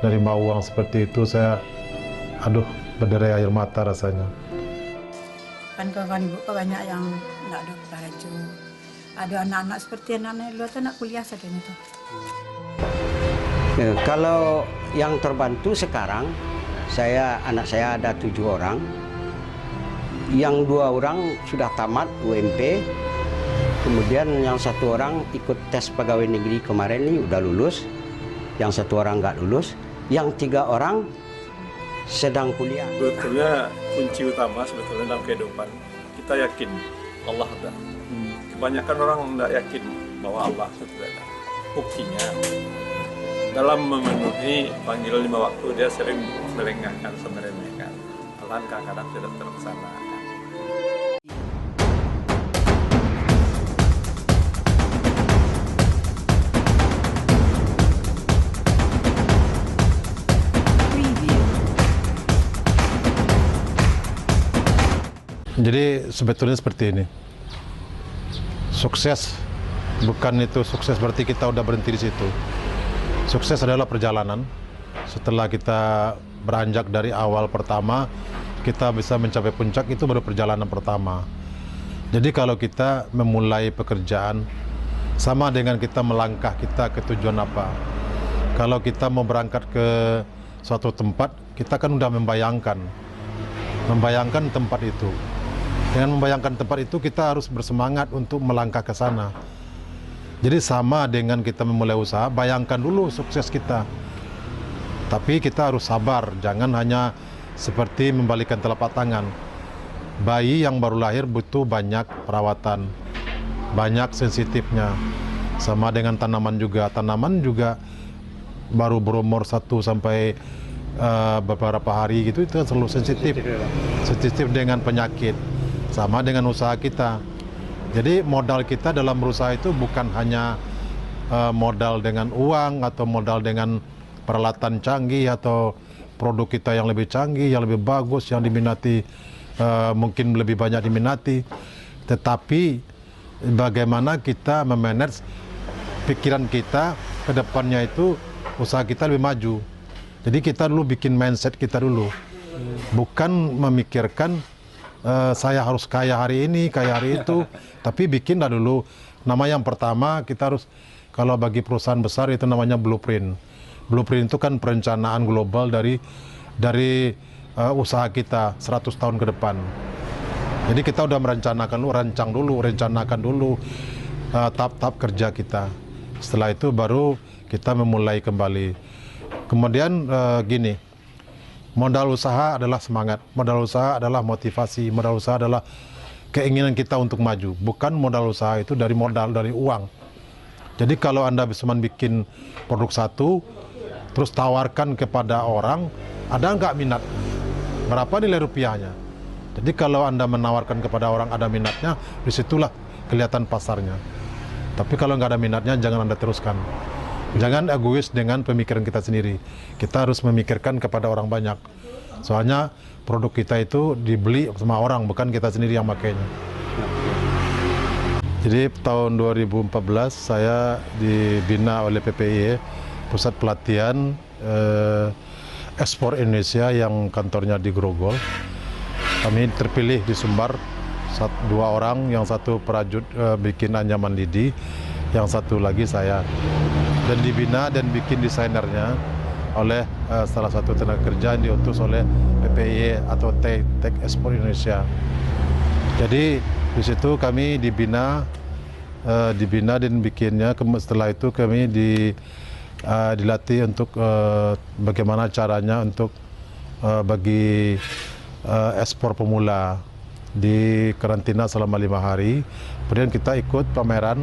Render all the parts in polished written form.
nerima uang seperti itu saya, aduh, berderai air mata rasanya. Kan kawan ibu banyak yang nggak ada baju, ada anak-anak seperti anak-anak luar tuh anak kuliah saja itu. Kalau yang terbantu sekarang, anak saya ada 7 orang, yang 2 orang sudah tamat UMP, kemudian yang 1 orang ikut tes pegawai negeri kemarin ini udah lulus, yang 1 orang nggak lulus, yang 3 orang sedang kuliah. Sebetulnya kunci utama sebetulnya dalam kehidupan kita yakin Allah ada. Kebanyakan orang tidak yakin bahwa Allah sudah ada. Buktinya dalam memenuhi panggilan 5 waktu dia sering melengahkan, meremehkan. Malahan kadang tidak terlaksana. Jadi sebetulnya seperti ini, sukses bukan itu sukses berarti kita udah berhenti di situ. Sukses adalah perjalanan. Setelah kita beranjak dari awal pertama, kita bisa mencapai puncak, itu baru perjalanan pertama. Jadi kalau kita memulai pekerjaan, sama dengan kita melangkah kita ke tujuan apa. Kalau kita mau berangkat ke suatu tempat, kita kan udah membayangkan tempat itu. Dengan membayangkan tempat itu, kita harus bersemangat untuk melangkah ke sana. Jadi sama dengan kita memulai usaha, bayangkan dulu sukses kita. Tapi kita harus sabar, jangan hanya seperti membalikan telapak tangan. Bayi yang baru lahir butuh banyak perawatan, banyak sensitifnya. Sama dengan tanaman juga baru berumur 1 sampai beberapa hari gitu, itu selalu sensitif dengan penyakit. Sama dengan usaha kita. Jadi modal kita dalam berusaha itu bukan hanya modal dengan uang atau modal dengan peralatan canggih atau produk kita yang lebih canggih, yang lebih bagus, yang diminati, mungkin lebih banyak diminati. Tetapi bagaimana kita memanage pikiran kita ke depannya, itu usaha kita lebih maju. Jadi kita dulu bikin mindset kita dulu. Bukan memikirkan saya harus kaya hari ini, kaya hari itu, tapi bikinlah dulu. Nama yang pertama kita harus, kalau bagi perusahaan besar itu namanya blueprint. Blueprint itu kan perencanaan global dari usaha kita 100 tahun ke depan. Jadi kita udah rencanakan dulu tahap-tahap kerja kita. Setelah itu baru kita memulai kembali. Kemudian gini. Modal usaha adalah semangat, modal usaha adalah motivasi, modal usaha adalah keinginan kita untuk maju. Bukan modal usaha itu dari uang. Jadi kalau Anda bisa bikin produk satu, terus tawarkan kepada orang, ada nggak minat? Berapa nilai rupiahnya? Jadi kalau Anda menawarkan kepada orang ada minatnya, disitulah kelihatan pasarnya. Tapi kalau nggak ada minatnya, jangan Anda teruskan. Jangan egois dengan pemikiran kita sendiri. Kita harus memikirkan kepada orang banyak. Soalnya produk kita itu dibeli sama orang, bukan kita sendiri yang makainya. Jadi tahun 2014 saya dibina oleh PPI, Pusat Pelatihan Ekspor Indonesia yang kantornya di Grogol. Kami terpilih di Sumbar, 2 orang, yang 1 perajut bikin anyaman lidi, yang 1 lagi saya. Dan dibina dan bikin desainernya oleh salah satu tenaga kerja yang diutus oleh PPI atau Tech Ekspor Indonesia. Jadi di situ kami dibina dan bikinnya. Setelah itu kami dilatih untuk bagaimana caranya untuk bagi ekspor pemula, di karantina selama 5 hari. Kemudian kita ikut pameran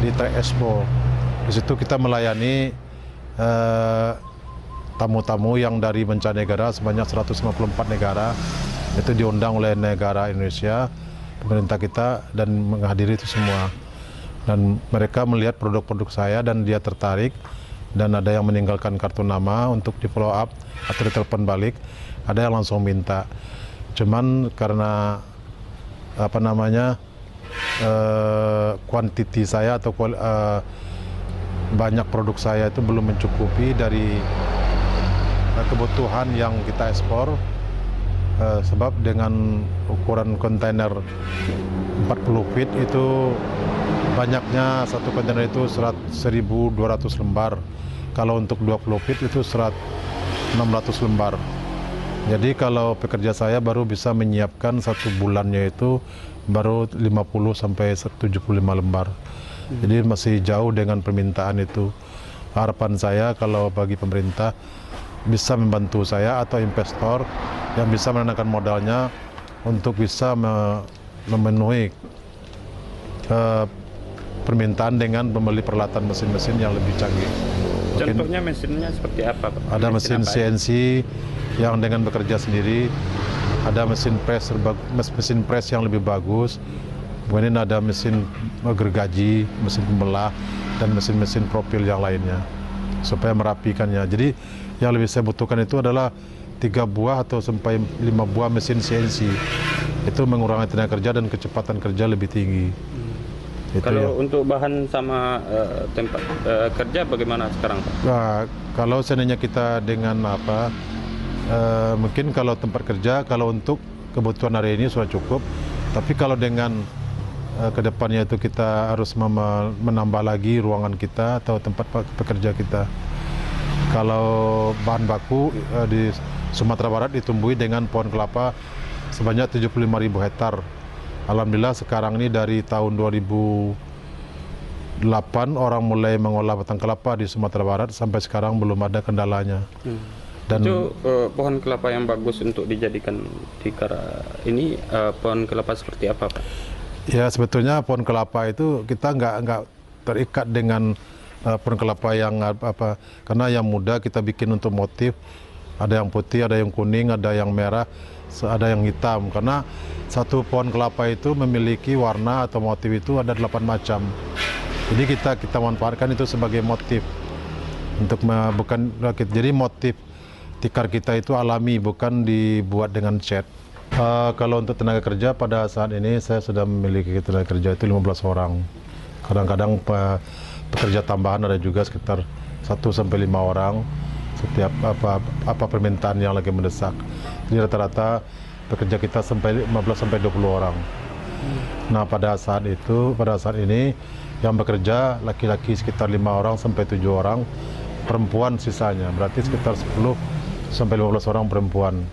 di Trade Expo. Di situ kita melayani tamu-tamu yang dari mancanegara sebanyak 154 negara. Itu diundang oleh negara Indonesia, pemerintah kita, dan menghadiri itu semua. Dan mereka melihat produk-produk saya dan dia tertarik, dan ada yang meninggalkan kartu nama untuk di follow up atau ditelepon balik, ada yang langsung minta. Cuman karena kuantiti saya atau banyak produk saya itu belum mencukupi dari kebutuhan yang kita ekspor, sebab dengan ukuran kontainer 40 feet itu banyaknya satu kontainer itu 1.200 lembar. Kalau untuk 20 feet itu 600 lembar. Jadi kalau pekerja saya baru bisa menyiapkan satu bulannya itu baru 50 sampai 75 lembar. Jadi masih jauh dengan permintaan itu. Harapan saya kalau bagi pemerintah bisa membantu saya atau investor yang bisa menanamkan modalnya untuk bisa memenuhi permintaan dengan membeli peralatan mesin-mesin yang lebih canggih. Contohnya mesinnya seperti apa, Pak? Ada mesin CNC yang dengan bekerja sendiri, ada mesin press yang lebih bagus, kemudian ada mesin gergaji, mesin pembelah, dan mesin-mesin profil yang lainnya supaya merapikannya. Jadi yang lebih saya butuhkan itu adalah 3 buah atau sampai 5 buah mesin CNC. Itu mengurangi tenaga kerja dan kecepatan kerja lebih tinggi. Kalau untuk bahan sama tempat kerja bagaimana sekarang, Pak? Nah, kalau seandainya kita dengan apa, mungkin kalau tempat kerja, kalau untuk kebutuhan hari ini sudah cukup. Tapi kalau dengan kedepannya itu kita harus menambah lagi ruangan kita atau tempat pekerja kita. Kalau bahan baku di Sumatera Barat ditumbuhi dengan pohon kelapa sebanyak 75.000 hektar. Alhamdulillah sekarang ini dari tahun 2008 orang mulai mengolah batang kelapa di Sumatera Barat sampai sekarang belum ada kendalanya. Dan itu pohon kelapa yang bagus untuk dijadikan tikar ini pohon kelapa seperti apa, Pak? Ya sebetulnya pohon kelapa itu kita nggak terikat dengan pohon kelapa yang apa, karena yang muda kita bikin untuk motif, ada yang putih, ada yang kuning, ada yang merah, ada yang hitam. Karena satu pohon kelapa itu memiliki warna atau motif itu ada 8 macam. Jadi kita manfaatkan itu sebagai motif untuk bukan rakit. Jadi motif tikar kita itu alami, bukan dibuat dengan cat. Kalau untuk tenaga kerja pada saat ini saya sudah memiliki tenaga kerja itu 15 orang. Kadang-kadang pekerja tambahan ada juga sekitar 1 sampai 5 orang setiap apa permintaan yang lagi mendesak. Jadi rata-rata pekerja kita sampai 15 sampai 20 orang. Nah, pada saat ini yang bekerja laki-laki sekitar 5 orang sampai 7 orang, perempuan sisanya. Berarti sekitar 10 sampai 15 orang perempuan.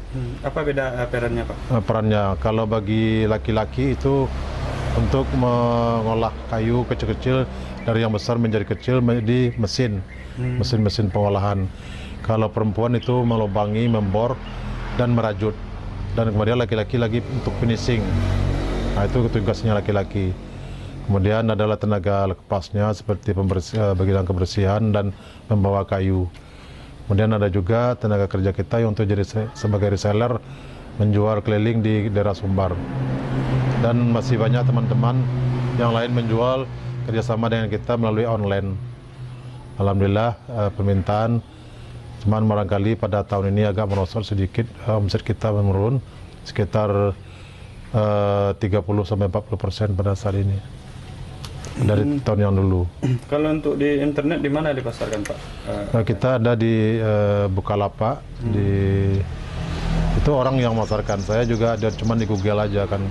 Apa beda perannya, Pak? Perannya kalau bagi laki-laki itu untuk mengolah kayu kecil-kecil dari yang besar menjadi kecil di mesin-mesin pengolahan. Kalau perempuan itu melubangi, membor dan merajut. Dan kemudian laki-laki lagi untuk finishing. Nah, itu tugasnya laki-laki. Kemudian adalah tenaga lepasnya seperti bagian kebersihan dan membawa kayu. Kemudian ada juga tenaga kerja kita yang untuk jadi sebagai reseller, menjual keliling di daerah Sumbar. Dan masih banyak teman-teman yang lain menjual kerjasama dengan kita melalui online. Alhamdulillah permintaan, cuman barangkali pada tahun ini agak merosot sedikit, omset kita menurun sekitar 30-40% pada saat ini dari tahun yang dulu. Kalau untuk di internet di mana dipasarkan, Pak? Kita ada di Bukalapak, itu orang yang memasarkan. Saya juga ada cuman di Google aja kan,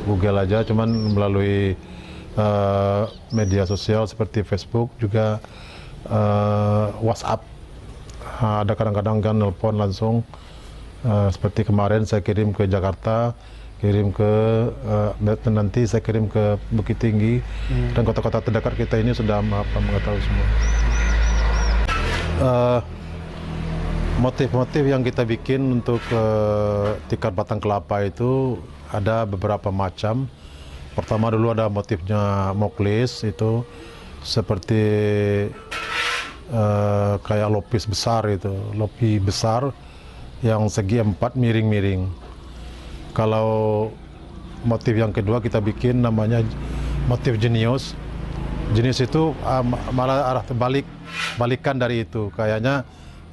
Google aja, cuman melalui media sosial seperti Facebook juga, WhatsApp. Ada kadang-kadang kan nelpon langsung, seperti kemarin saya kirim ke Jakarta, kirim ke nanti saya kirim ke Bukit Tinggi, dan kota-kota terdekat kita ini sudah mengetahui semua. Motif-motif yang kita bikin untuk tikar batang kelapa itu ada beberapa macam. Pertama dulu ada motifnya moklis, itu seperti kayak lopis besar itu, lopi besar yang segi 4 miring-miring. Kalau motif yang kedua kita bikin namanya motif jenius. Jenius itu malah arah balikan dari itu, kayaknya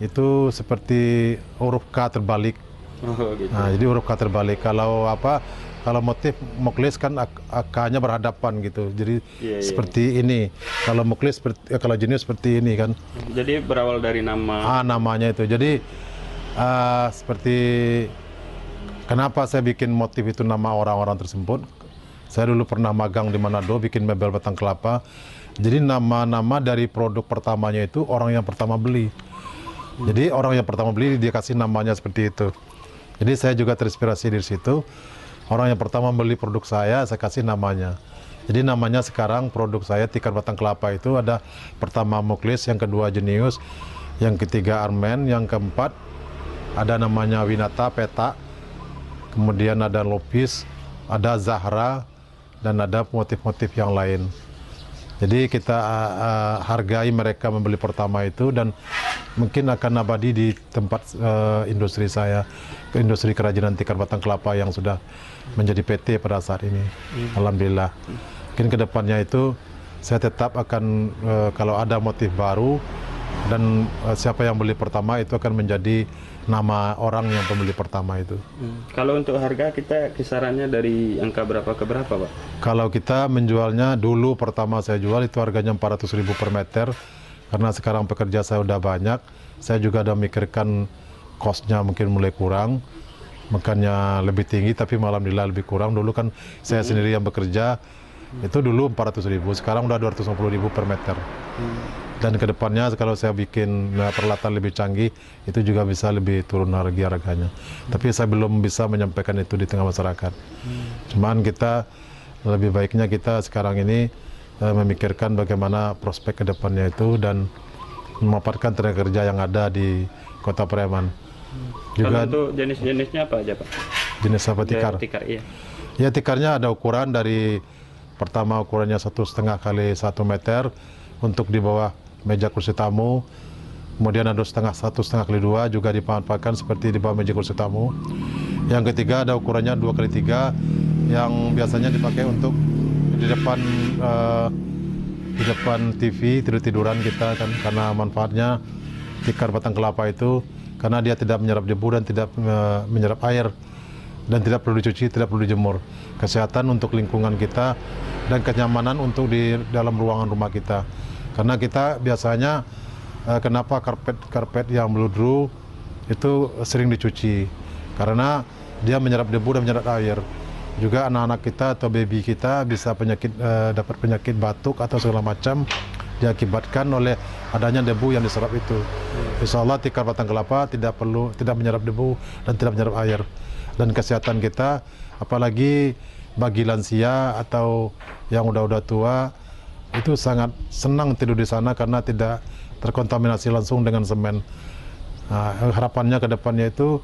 itu seperti huruf K terbalik. Oh, gitu. Nah, jadi huruf K terbalik. Kalau motif moklis kan AK-nya berhadapan gitu. Jadi seperti ini. Kalau moklis kalau jenis seperti ini kan. Jadi berawal dari nama. Namanya itu. Jadi Seperti kenapa saya bikin motif itu nama orang-orang tersebut. Saya dulu pernah magang di Manado bikin mebel batang kelapa. Jadi nama-nama dari produk pertamanya itu orang yang pertama beli. Jadi orang yang pertama beli dia kasih namanya seperti itu. Jadi saya juga terinspirasi dari situ. Orang yang pertama beli produk saya kasih namanya. Jadi namanya sekarang produk saya tikar batang kelapa itu ada pertama Muklis, yang kedua Jenius, yang ketiga Armen, yang keempat ada namanya Winata Peta, kemudian ada Lopis, ada Zahra, dan ada motif-motif yang lain. Jadi kita hargai mereka membeli pertama itu, dan mungkin akan abadi di tempat industri saya, industri kerajinan tikar batang kelapa yang sudah menjadi PT pada saat ini. Alhamdulillah. Mungkin kedepannya itu saya tetap akan kalau ada motif baru dan siapa yang beli pertama itu akan menjadi nama orang yang pembeli pertama itu. Kalau untuk harga kita kisarannya dari angka berapa ke berapa, Pak? Kalau kita menjualnya dulu pertama saya jual itu harganya 400.000 per meter. Karena sekarang pekerja saya udah banyak, saya juga ada memikirkan cost-nya mungkin mulai kurang, makanya lebih tinggi, tapi alhamdulillah lebih kurang. Dulu kan saya sendiri yang bekerja, itu dulu 400.000, sekarang udah 250.000 per meter. Dan kedepannya kalau saya bikin peralatan lebih canggih, itu juga bisa lebih turun harganya. Tapi saya belum bisa menyampaikan itu di tengah masyarakat. Cuman kita lebih baiknya kita sekarang ini memikirkan bagaimana prospek kedepannya itu dan memanfaatkan tenaga kerja yang ada di Kota Pariaman. Juga kalau untuk jenis-jenisnya apa aja, Pak? Jenis apa tikar? Tikar, iya. Ya, tikarnya ada ukuran dari pertama ukurannya 1,5 kali 1 meter untuk di bawah meja kursi tamu. Kemudian ada 1,5 kali 2 juga dimanfaatkan seperti di bawah meja kursi tamu. Yang ketiga ada ukurannya 2 kali 3 yang biasanya dipakai untuk di depan TV tidur-tiduran kita kan, karena manfaatnya tikar batang kelapa itu karena dia tidak menyerap debu dan tidak menyerap air dan tidak perlu dicuci, tidak perlu dijemur. Kesehatan untuk lingkungan kita dan kenyamanan untuk di dalam ruangan rumah kita. Karena kita biasanya kenapa karpet yang bludru itu sering dicuci karena dia menyerap debu dan menyerap air. Juga anak-anak kita atau baby kita bisa dapat penyakit batuk atau segala macam diakibatkan oleh adanya debu yang diserap itu. Insya Allah tikar batang kelapa tidak menyerap debu dan tidak menyerap air. Dan kesehatan kita, apalagi bagi lansia atau yang udah tua, itu sangat senang tidur di sana karena tidak terkontaminasi langsung dengan semen. Nah, harapannya ke depannya itu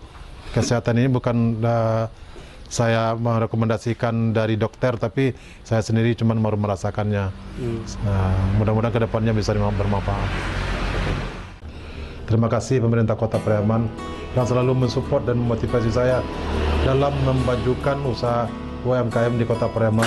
kesehatan ini bukan saya merekomendasikan dari dokter, tapi saya sendiri cuma mau merasakannya. Nah, mudah-mudahan ke depannya bisa bermanfaat. Terima kasih pemerintah Kota Pariaman yang selalu mensupport dan memotivasi saya dalam memajukan usaha UMKM di Kota Pariaman